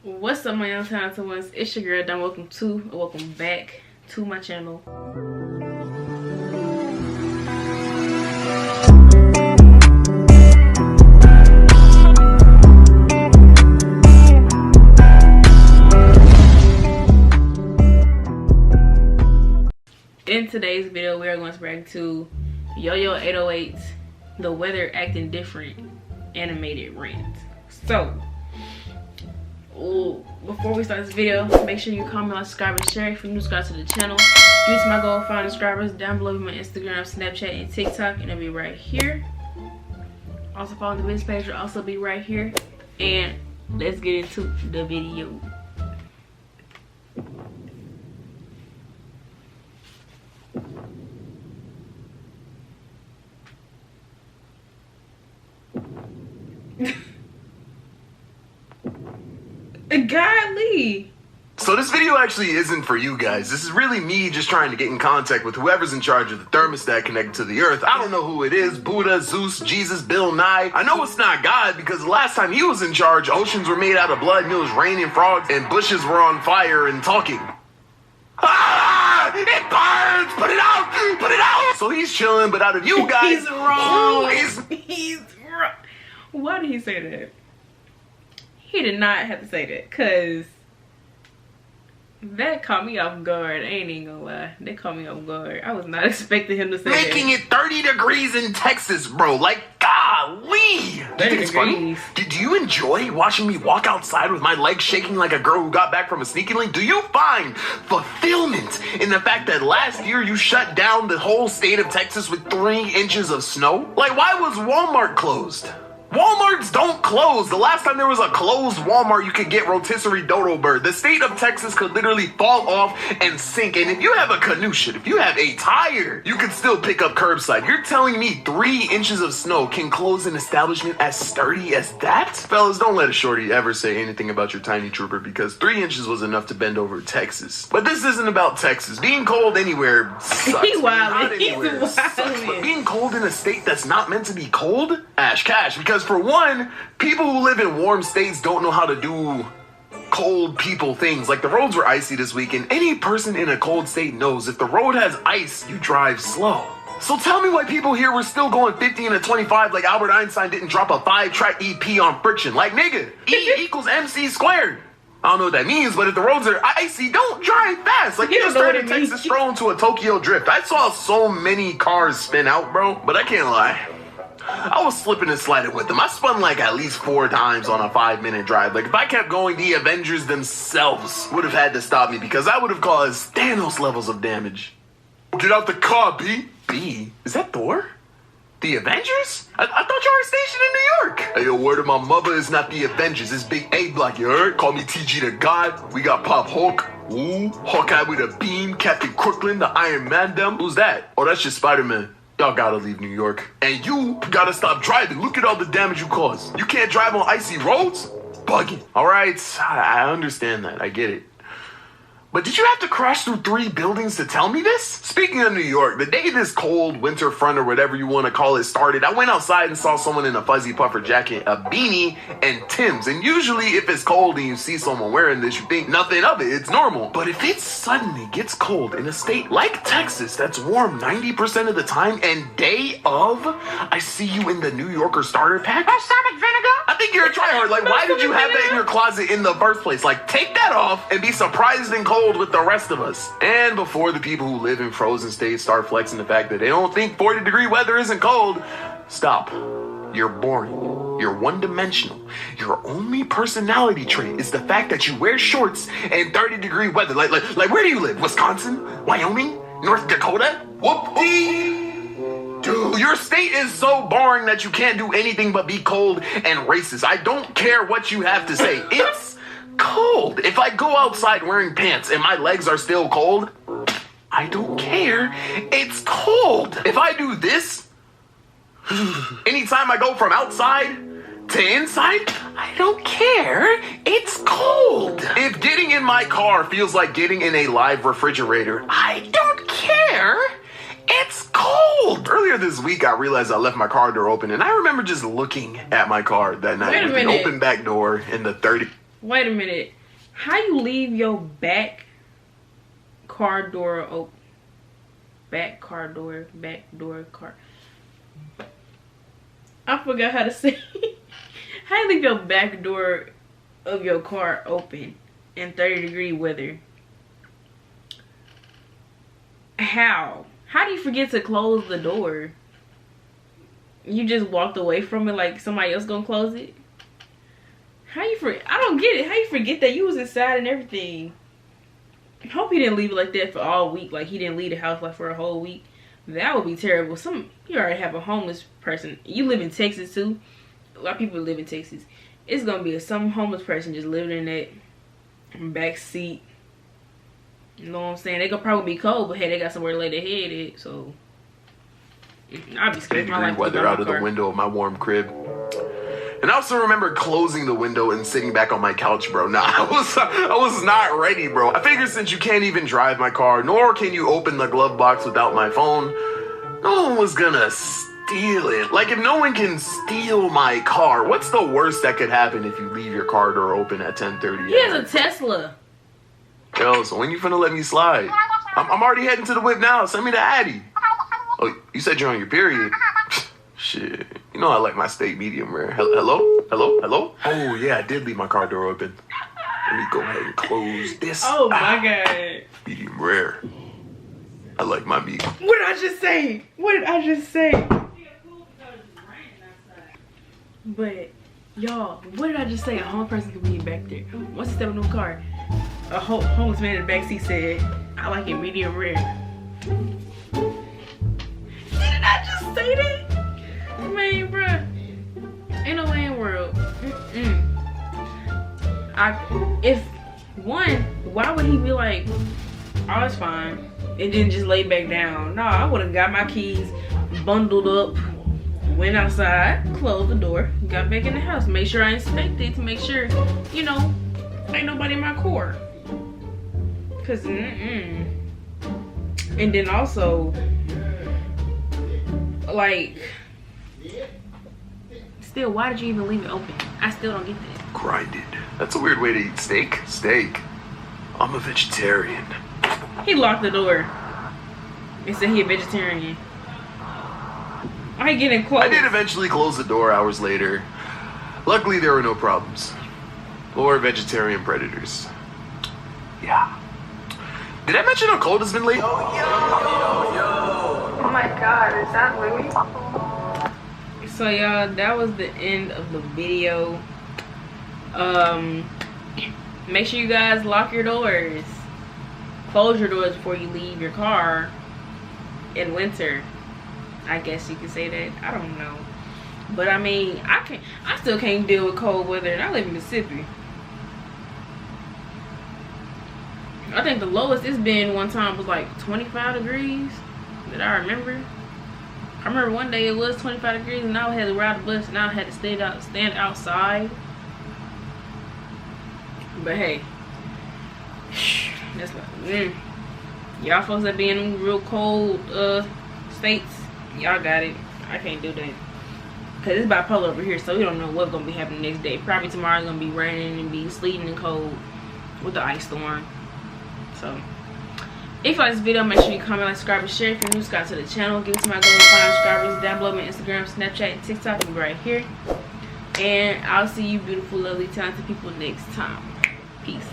What's up, my young talented ones? It's your girl Done. Welcome back to my channel. In today's video, we are going to react to YOYO 808's The Weather Acting Different animated rant. So, before we start this video, make sure you comment, like, subscribe, and share if you're new to the channel. Reach my goal of 500 subscribers. Down below my Instagram, Snapchat, and TikTok, and it'll be right here. Also follow the business page will also be right here. And let's get into the video. Godly. So this video actually isn't for you guys. This is really me just trying to get in contact with whoever's in charge of the thermostat connected to the earth. I don't know who it is. Buddha, Zeus, Jesus, Bill Nye. I know it's not God because the last time he was in charge, oceans were made out of blood and it was raining frogs and bushes were on fire and talking. Ah! It burns! Put it out! Put it out! So he's chilling, but out of you guys, he's wrong. He's wrong. Why did he say that? He did not have to say that, cause that caught me off guard. I ain't even gonna lie. That caught me off guard. I was not expecting him to say making that. it 30 degrees in Texas, bro. Like, golly. Do you think it's funny? Do you enjoy watching me walk outside with my legs shaking like a girl who got back from a sneaky link? Do you find fulfillment in the fact that last year you shut down the whole state of Texas with 3 inches of snow? Like, why was Walmart closed? Walmarts don't close. The last time there was a closed Walmart, you could get rotisserie dodo bird. The state of Texas could literally fall off and sink. And if you have a canoe shit, if you have a tire, you can still pick up curbside. You're telling me 3 inches of snow can close an establishment as sturdy as that? Fellas, don't let a shorty ever say anything about your tiny trooper because 3 inches was enough to bend over Texas. But this isn't about Texas. Being cold anywhere sucks. He wildin'. Being anywhere sucks. But being cold in a state that's not meant to be cold, ash cash. Because for one, people who live in warm states don't know how to do cold people things. Like the roads were icy this week, and any person in a cold state knows if the road has ice, you drive slow. So tell me why people here were still going 50 and a 25 like Albert Einstein didn't drop a 5-track EP on friction. Like, nigga, E equals MC squared. I don't know what that means, but if the roads are icy, don't drive fast. Like, you just turned Texas stroll into a Tokyo drift. I saw so many cars spin out, bro, but I can't lie. I was slipping and sliding with them. I spun like at least 4 times on a 5-minute drive. Like, if I kept going, the Avengers themselves would have had to stop me because I would have caused Thanos levels of damage. Get out the car, B. B? Is that Thor? The Avengers? I thought y'all were stationed in New York. Hey, yo, word of my mother is not the Avengers. It's Big A Block, you heard? Call me TG the God. We got Pop Hulk. Ooh, Hawkeye with a beam. Captain Crooklyn, the Iron Man them. Who's that? Oh, that's just Spider-Man. Y'all gotta leave New York. And you gotta stop driving. Look at all the damage you caused. You can't drive on icy roads? Bugging. All right, I understand that. I get it. But did you have to crash through 3 buildings to tell me this? Speaking of New York, the day this cold winter front or whatever you want to call it started, I went outside and saw someone in a fuzzy puffer jacket, a beanie, and Tim's. And usually if it's cold and you see someone wearing this, you think nothing of it. It's normal. But if it suddenly gets cold in a state like Texas that's warm 90% of the time and day of, I see you in the New Yorker starter pack. Balsamic vinegar? I think you're a tryhard. Like, why did you have that in your closet in the first place? Like, take that off and be surprised and cold with the rest of us. And before the people who live in frozen states start flexing the fact that they don't think 40-degree weather isn't cold, stop. You're boring. You're one-dimensional. Your only personality trait is the fact that you wear shorts and 30-degree weather. Like where do you live? Wisconsin? Wyoming? North Dakota? Whoop-dee! Dude, your state is so boring that you can't do anything but be cold and racist. I don't care what you have to say. It's cold. If I go outside wearing pants and my legs are still cold, I don't care. It's cold. If I do this, anytime I go from outside to inside, I don't care. It's cold. If getting in my car feels like getting in a live refrigerator, I don't care. It's cold. Earlier this week, I realized I left my car door open, and I remember just looking at my car that night with the open back door and the 30. Wait a minute. How you leave your back car door open? Back door car. I forgot how to say it. How you leave your back door of your car open in 30-degree weather? How do you forget to close the door? You just walked away from it like somebody else gonna close it? How you I don't get it. How you forget that you was inside and everything? I hope he didn't leave it like that for all week. Like he didn't leave the house like for a whole week. That would be terrible. You already have a homeless person. You live in Texas too. A lot of people live in Texas. It's gonna be some homeless person just living in that back seat. You know what I'm saying? They gonna probably be cold, but hey, they got somewhere to lay their head at. So I'll be scared. My weather out of the window of my warm crib. And I also remember closing the window and sitting back on my couch, bro. Nah, I was not ready, bro. I figured since you can't even drive my car, nor can you open the glove box without my phone, no one was gonna steal it. Like, if no one can steal my car, what's the worst that could happen if you leave your car door open at 10:30? He has a Tesla. Yo, so when you finna let me slide? I'm already heading to the whip now. Send me the Addy. Oh, you said you're on your period. Shit. You know I like my steak medium rare. Hello? Oh, yeah, I did leave my car door open. Let me go ahead and close this. Oh, my God. Medium rare. I like my meat. What did I just say? But, y'all, what did I just say? A homeless person could be back there. Once you step in the car, a homeless man in the backseat said, I like it medium rare. Didn't I just say that? Man, bruh, ain't no way in the world. Why would he be like, oh, it's fine, and then just lay back down? No, I would have got my keys, bundled up, went outside, closed the door, got back in the house, made sure I inspected to make sure, you know, ain't nobody in my car. Cause and then also, like, still, why did you even leave it open? I still don't get that. Grinded. That's a weird way to eat steak. Steak. I'm a vegetarian. He locked the door and said he a vegetarian. I ain't getting close. I did eventually close the door hours later. Luckily, there were no problems. Or vegetarian predators. Yeah. Did I mention how cold it's been lately? Oh my God, is that Louis? So y'all, that was the end of the video. Make sure you guys lock your doors. Close your doors before you leave your car in winter. I guess you could say that. I don't know. But I mean, I still can't deal with cold weather, and I live in Mississippi. I think the lowest it's been one time was like 25 degrees that I remember. I remember one day it was 25 degrees and I had to ride the bus and I had to stand outside. But hey, that's like, y'all folks that be in real cold states, y'all got it. I can't do that. Cause it's bipolar over here, so we don't know what's gonna be happening next day. Probably tomorrow's gonna be raining and be sleeting and cold with the ice storm. So, if you like this video, make sure you comment, like, subscribe, and share. If you're new, subscribe to the channel. Give it to my goal of 5 subscribers down below. My Instagram, Snapchat, and TikTok will be right here. And I'll see you beautiful, lovely, talented people next time. Peace.